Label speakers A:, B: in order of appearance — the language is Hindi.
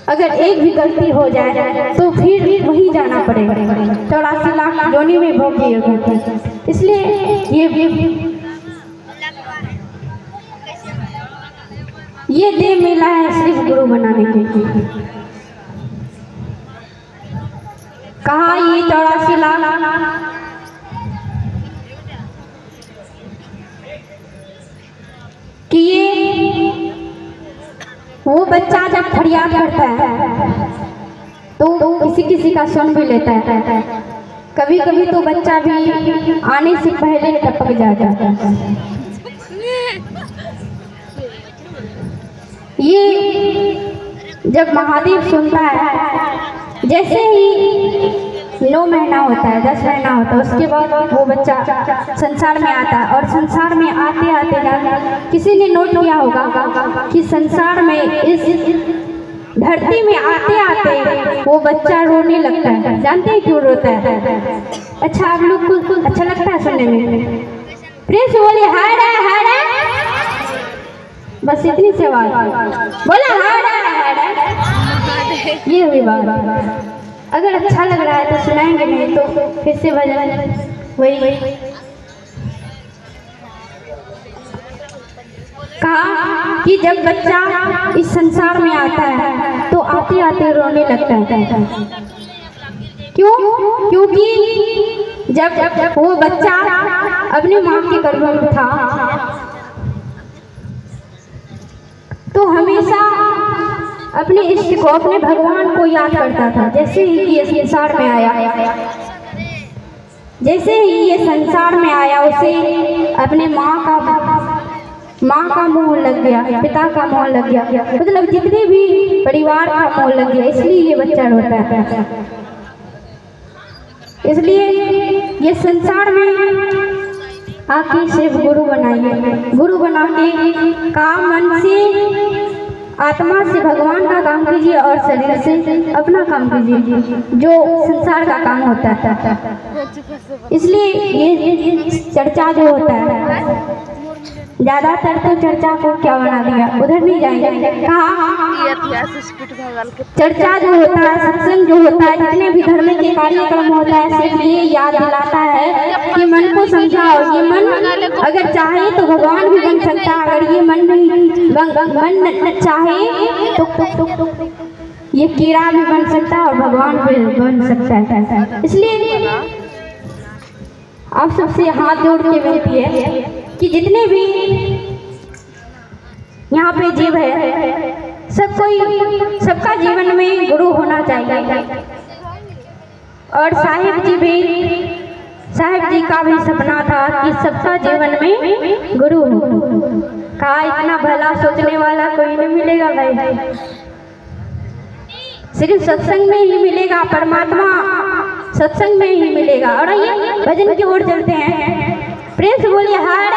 A: अगर एक भी गलती हो जाए तो फिर वहीं जाना पड़ेगा, 84 लाख योनि में भोग दिए। इसलिए ये देह मिला है सिर्फ गुरु बनाने के लिए। कहा ये 84 लाख कि ये वो बच्चा जब फरियाद करता है तो किसी किसी का सुन भी लेता है, कभी कभी तो बच्चा भी आने से पहले टपक जाता है। ये जब महादेव सुनता है, जैसे ही 9 महीना होता है, 10 महीना होता है, उसके बाद वो बच्चा संसार में आता है। और संसार में आते आते किसी ने नोट किया होगा कि संसार में इस धरती में आते आते वो बच्चा रोने लगता है। जानते हैं क्यों रोता है? अच्छा, आप लोग को अच्छा लगता है सुनने में? प्रेम से बोलिए हाय रे हाय रे, बस इतनी सी आवाज बोला हाय रे हाय रे। ये हुई बात। अगर अच्छा लग रहा है तो सुनाएंगे, नहीं तो फिर से भजन वही। कहा कि जब बच्चा इस संसार में आता है तो आते आते रोने लगता है। क्यों? क्योंकि जब वो बच्चा अपनी माँ के गर्भ में था तो हमेशा अपने इष्ट को, अपने भगवान को याद करता था। जैसे ही ये संसार में आया, उसे अपने माँ का मोह लग गया, पिता का मोह लग गया, मतलब जितने भी परिवार का मोह लग गया। इसलिए ये बच्चा रोता है। इसलिए ये संसार में आके सिर्फ गुरु बनाइए। गुरु बना के काम मन से, आत्मा से भगवान का काम कीजिए और शरीर से अपना काम कीजिए, जो संसार का काम होता है। इसलिए ये चर्चा जो होता है, ज्यादातर तो चर्चा को क्या बना दिया, उधर नहीं जाएंगे। कहा चर्चा जो होता है, सत्संग जो होता है, जितने भी धर्म के कार्यक्रम होता है, सिर्फ ये याद दिलाता है कि मन को समझाओ। ये मन अगर चाहे तो भगवान भी बन सकता है, अगर ये मन नहीं चाहे तो ये कीड़ा भी बन सकता है और भगवान भी बन सकता है। इसलिए आप सबसे हाथ जोड़ के विनती है कि जितने भी यहाँ पे जीव है, सबका जीवन में गुरु होना चाहिए। और साहिब जी का भी सपना था कि सबका जीवन में गुरु हो। कहा इतना भला सोचने वाला कोई नहीं मिलेगा भाई, सिर्फ सत्संग में ही मिलेगा, परमात्मा सत्संग में ही मिलेगा। और ये भजन की ओर चलते हैं। प्रेम से बोलिए हाय रे